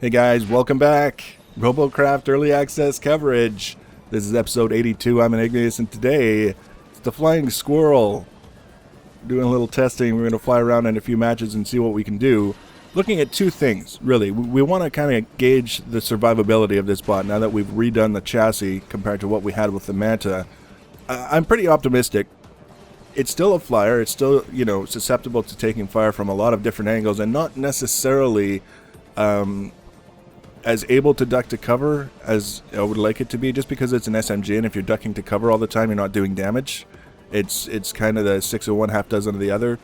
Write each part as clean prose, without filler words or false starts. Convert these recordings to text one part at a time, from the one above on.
Hey guys, welcome back. Robocraft Early Access coverage. This is episode 82. I'm Igneous, and today it's the Flying Squirrel. Doing a little testing. We're going to fly around in a few matches and see what we can do. Looking at two things, really. We want to kind of gauge the survivability of this bot now that we've redone the chassis compared to what we had with the Manta. I'm pretty optimistic. It's still a flyer. It's still, susceptible to taking fire from a lot of different angles and not necessarily as able to duck to cover as I would like it to be, just because it's an SMG, and if you're ducking to cover all the time, you're not doing damage. It's kind of the 6 of one, half dozen of the other.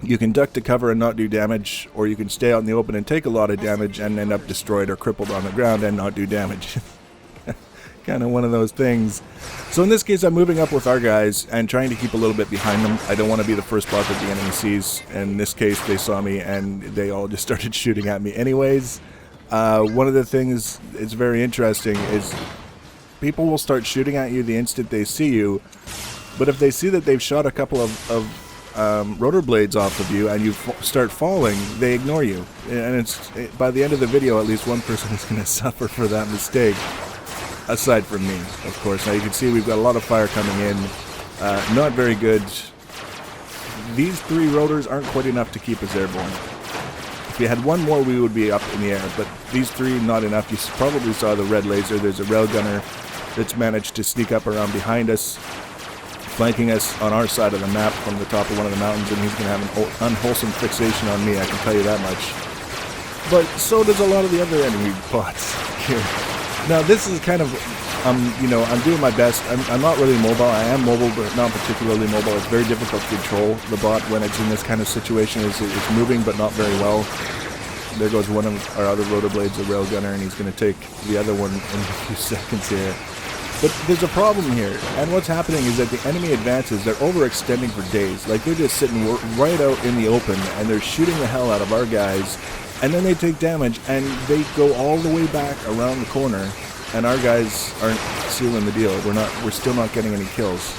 You can duck to cover and not do damage, or you can stay out in the open and take a lot of damage and end up destroyed or crippled on the ground and not do damage. Kind of one of those things. So in this case, I'm moving up with our guys and trying to keep a little bit behind them. I don't want to be the first bot that the enemy sees. In this case, they saw me and they all just started shooting at me anyways. One of the things that's very interesting is people will start shooting at you the instant they see you, but if they see that they've shot a couple of rotor blades off of you and you start falling, they ignore you. And by the end of the video, at least one person is going to suffer for that mistake, aside from me, of course. Now you can see we've got a lot of fire coming in. Not very good. These 3 rotors aren't quite enough to keep us airborne. If we had one more, we would be up in the air, but these 3, not enough. You probably saw the red laser. There's a railgunner that's managed to sneak up around behind us, flanking us on our side of the map from the top of one of the mountains, and he's going to have an unwholesome fixation on me, I can tell you that much. But so does a lot of the other enemy bots here. Now this is kind of, I'm doing my best. I'm not really mobile. I am mobile, but not particularly mobile. It's very difficult to control the bot when it's in this kind of situation. It's moving, but not very well. There goes one of our other rotor blades, a railgunner, and he's going to take the other one in a few seconds here. But there's a problem here, and what's happening is that the enemy advances, they're overextending for days. Like, they're just sitting right out in the open, and they're shooting the hell out of our guys, and then they take damage, and they go all the way back around the corner, and our guys aren't sealing the deal. We're still not getting any kills.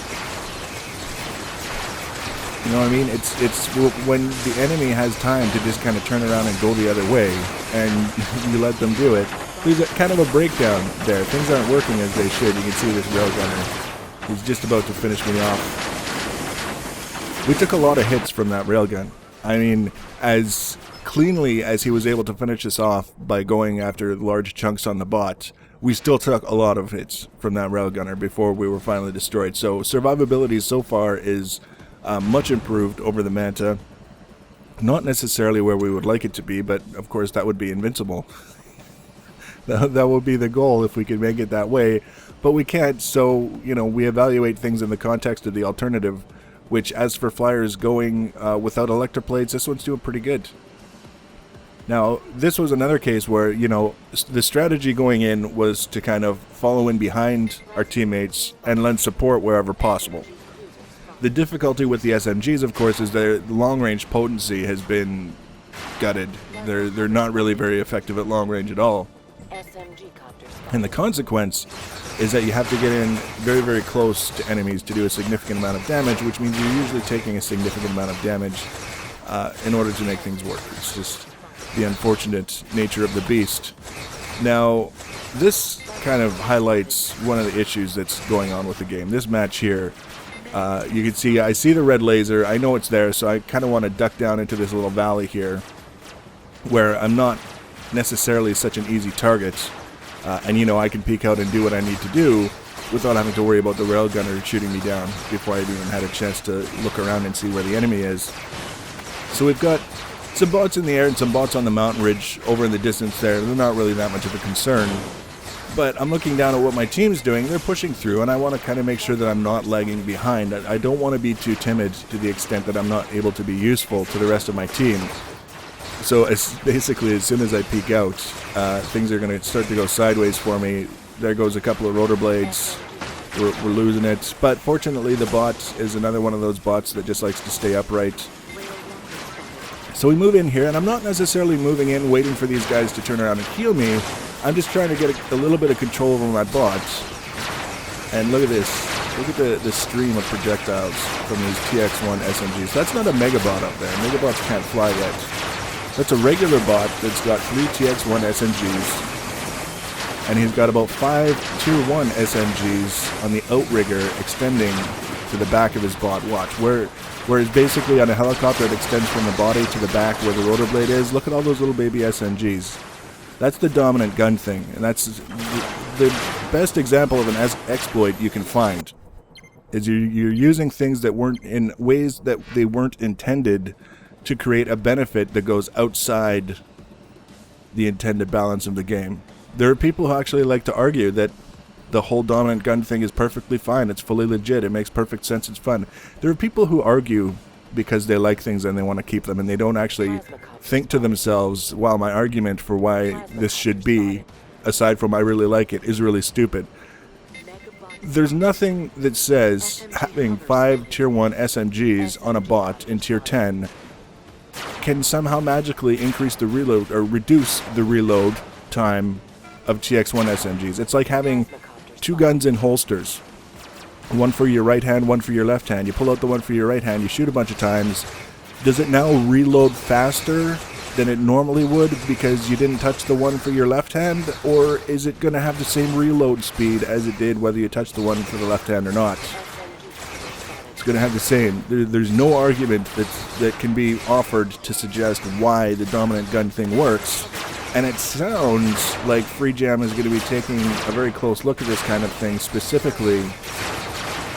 You know what I mean? It's when the enemy has time to just kind of turn around and go the other way, and you let them do it. There's kind of a breakdown there. Things aren't working as they should. You can see this railgunner. He's just about to finish me off. We took a lot of hits from that railgun. I mean, as cleanly as he was able to finish us off by going after large chunks on the bot, we still took a lot of hits from that railgunner before we were finally destroyed. So survivability so far is much improved over the Manta. Not necessarily where we would like it to be, but of course that would be invincible. That would be the goal if we could make it that way, but we can't. So we evaluate things in the context of the alternative, which, as for flyers going without electroplates, this one's doing pretty good. Now this was another case where the strategy going in was to kind of follow in behind our teammates and lend support wherever possible. The difficulty with the SMGs, of course, is their long-range potency has been gutted. They're not really very effective at long range at all. And the consequence is that you have to get in very, very close to enemies to do a significant amount of damage, which means you're usually taking a significant amount of damage in order to make things work. It's just the unfortunate nature of the beast. Now, this kind of highlights one of the issues that's going on with the game. This match here, you can see, I see the red laser. I know it's there, so I kind of want to duck down into this little valley here where I'm not necessarily such an easy target, and I can peek out and do what I need to do without having to worry about the railgunner shooting me down before I've even had a chance to look around and see where the enemy is. So we've got some bots in the air and some bots on the mountain ridge over in the distance there. They're not really that much of a concern, but I'm looking down at what my team's doing. They're pushing through, and I want to kind of make sure that I'm not lagging behind. I don't want to be too timid to the extent that I'm not able to be useful to the rest of my team. So basically, as soon as I peek out, things are going to start to go sideways for me. There goes a couple of rotor blades. We're losing it. But fortunately, the bot is another one of those bots that just likes to stay upright. So we move in here, and I'm not necessarily moving in waiting for these guys to turn around and heal me. I'm just trying to get a little bit of control over my bots. And look at this. Look at the stream of projectiles from these TX1 SMGs. That's not a megabot up there. Megabots can't fly yet. That's a regular bot that's got 3 TX1 SMGs. And he's got about 5 Tier 1 SMGs on the outrigger extending to the back of his bot. Watch, whereas basically on a helicopter it extends from the body to the back where the rotor blade is. Look at all those little baby SMGs. That's the dominant gun thing, and that's the best example of an exploit you can find. Is you're using things that weren't in ways that they weren't intended to create a benefit that goes outside the intended balance of the game. There are people who actually like to argue that the whole dominant gun thing is perfectly fine. It's fully legit. It makes perfect sense. It's fun. There are people who argue because they like things and they want to keep them, and they don't actually think to themselves, wow, my argument for why this should be, aside from I really like it, is really stupid. There's nothing that says having 5 Tier 1 SMGs on a bot in Tier 10 can somehow magically increase the reload or reduce the reload time of TX1 SMGs. It's like having 2 guns in holsters. One for your right hand, one for your left hand. You pull out the one for your right hand, you shoot a bunch of times. Does it now reload faster than it normally would because you didn't touch the one for your left hand? Or is it going to have the same reload speed as it did whether you touch the one for the left hand or not? It's going to have the same. There's no argument that can be offered to suggest why the dominant gun thing works. And it sounds like Free Jam is going to be taking a very close look at this kind of thing, specifically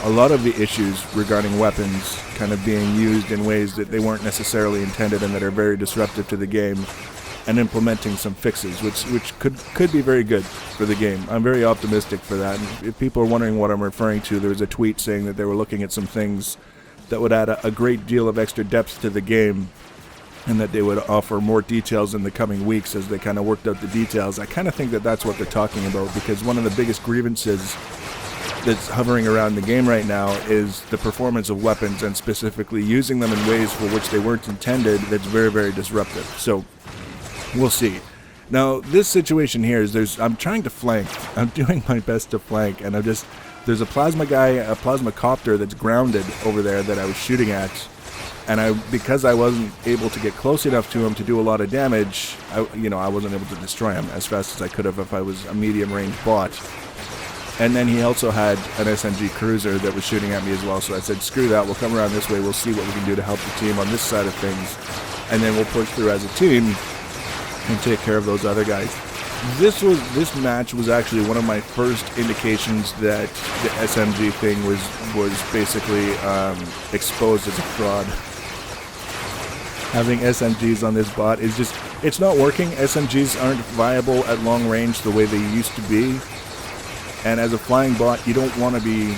a lot of the issues regarding weapons kind of being used in ways that they weren't necessarily intended and that are very disruptive to the game, and implementing some fixes, which could be very good for the game. I'm very optimistic for that. And if people are wondering what I'm referring to, there was a tweet saying that they were looking at some things that would add a great deal of extra depth to the game, and that they would offer more details in the coming weeks as they kind of worked out the details. I kind of think that that's what they're talking about, because one of the biggest grievances that's hovering around the game right now is the performance of weapons, and specifically using them in ways for which they weren't intended that's very, very disruptive. So, we'll see. Now, this situation here is I'm trying to flank. I'm doing my best to flank, and there's a plasma guy, a plasma copter that's grounded over there that I was shooting at. And because I wasn't able to get close enough to him to do a lot of damage, I wasn't able to destroy him as fast as I could have if I was a medium-range bot. And then he also had an SMG cruiser that was shooting at me as well, so I said, screw that, we'll come around this way, we'll see what we can do to help the team on this side of things, and then we'll push through as a team and take care of those other guys. This match was actually one of my first indications that the SMG thing was basically exposed as a fraud. Having SMGs on this bot is it's not working. SMGs aren't viable at long range the way they used to be. And as a flying bot, you don't want to be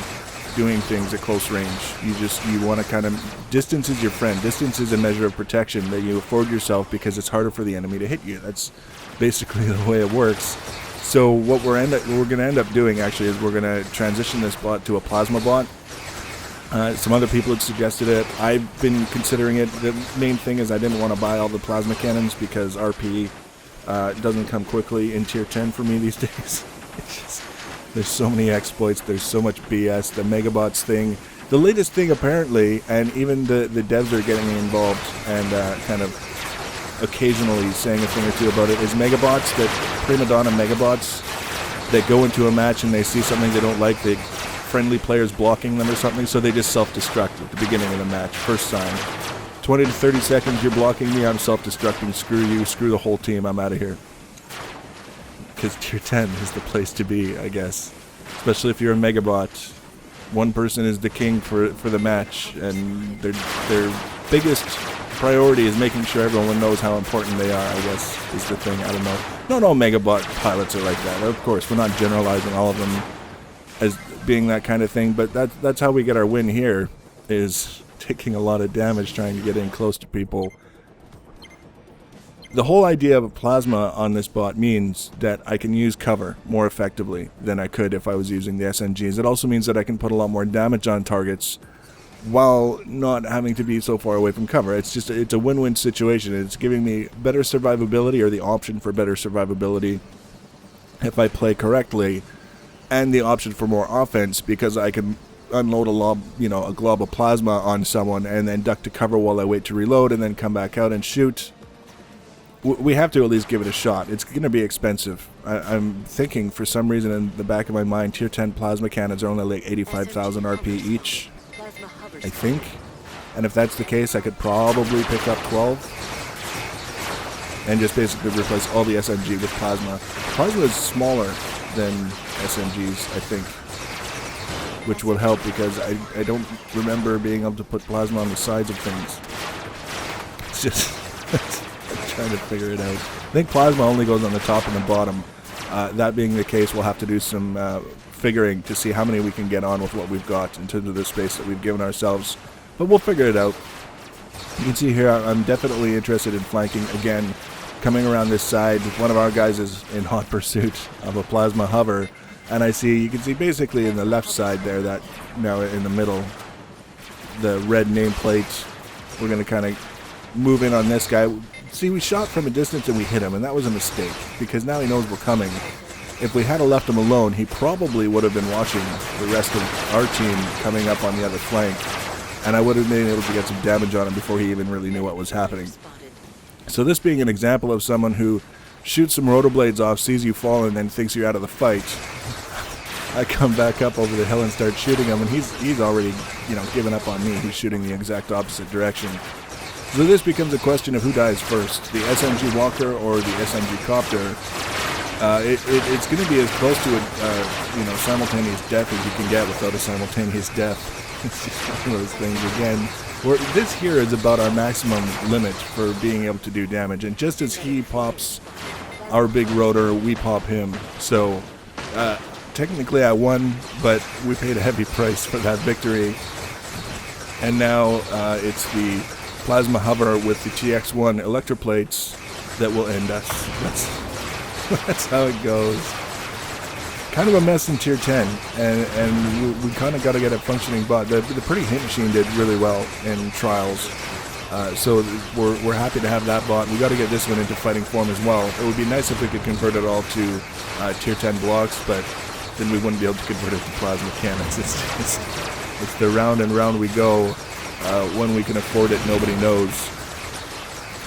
doing things at close range. You want to kind of, distance is your friend. Distance is a measure of protection that you afford yourself because it's harder for the enemy to hit you. That's basically the way it works. So what we're going to end up doing actually is we're going to transition this bot to a plasma bot. Some other people had suggested it. I've been considering it. The main thing is I didn't want to buy all the plasma cannons because RP doesn't come quickly in Tier 10 for me these days. There's so many exploits, there's so much BS, the Megabots thing. The latest thing apparently, and even the devs are getting involved and kind of occasionally saying a thing or two about it, is Megabots, that prima donna Megabots that go into a match and they see something they don't like, the friendly players blocking them or something, so they just self-destruct at the beginning of the match, first sign. 20 to 30 seconds, you're blocking me, I'm self-destructing, screw you, screw the whole team, I'm out of here. Because Tier 10 is the place to be, I guess. Especially if you're a Megabot. One person is the king for the match, and their biggest priority is making sure everyone knows how important they are, I guess, is the thing. I don't know. Not all Megabot pilots are like that. Of course, we're not generalizing all of them as being that kind of thing, but that's how we get our win here, is taking a lot of damage trying to get in close to people. The whole idea of a plasma on this bot means that I can use cover more effectively than I could if I was using the SMGs. It also means that I can put a lot more damage on targets while not having to be so far away from cover. It's a win-win situation. It's giving me better survivability, or the option for better survivability if I play correctly, and the option for more offense because I can unload a glob of plasma on someone and then duck to cover while I wait to reload and then come back out and shoot. we have to at least give it a shot. It's going to be expensive. I'm thinking for some reason in the back of my mind, tier 10 plasma cannons are only like 85,000 RP each, I think. And if that's the case, I could probably pick up 12 and just basically replace all the SMG with plasma. Plasma is smaller than SMGs, I think, which will help because I don't remember being able to put plasma on the sides of things. It's just I'm trying to figure it out. I think plasma only goes on the top and the bottom. That being the case, we'll have to do some figuring to see how many we can get on with what we've got in terms of the space that we've given ourselves. But we'll figure it out. You can see here I'm definitely interested in flanking again. Coming around this side, one of our guys is in hot pursuit of a plasma hover. And you can see basically in the left side there, that now in the middle, the red nameplate. We're going to kind of move in on this guy. See, we shot from a distance and we hit him, and that was a mistake, because now he knows we're coming. If we had left him alone, he probably would have been watching the rest of our team coming up on the other flank, and I would have been able to get some damage on him before he even really knew what was happening. So this being an example of someone who shoots some rotor blades off, sees you fall, and then thinks you're out of the fight. I come back up over the hill and start shooting him, and he's already, given up on me. He's shooting the exact opposite direction. So this becomes a question of who dies first, the SMG Walker or the SMG Copter. It's going to be as close to a simultaneous death as you can get without a simultaneous death. It's just one of those things again. This here is about our maximum limit for being able to do damage, and just as he pops our big rotor, we pop him. So technically I won, but we paid a heavy price for that victory. And now it's the plasma hover with the TX1 electroplates that will end us. That's how it goes. Kind of a mess in tier 10, and we kind of got to get a functioning bot. The pretty hit machine did really well in trials, so we're happy to have that bot. We got to get this one into fighting form as well. It would be nice if we could convert it all to tier 10 blocks, but then we wouldn't be able to convert it to plasma cannons. It's the round and round we go. When we can afford it, nobody knows.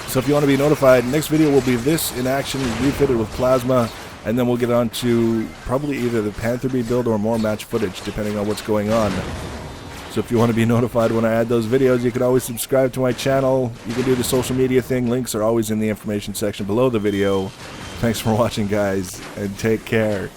So if you want to be notified, next video will be this in action, refitted with plasma, and then we'll get on to probably either the Panther Bee build or more match footage, depending on what's going on. So if you want to be notified when I add those videos, you can always subscribe to my channel. You can do the social media thing. Links are always in the information section below the video. Thanks for watching, guys, and take care.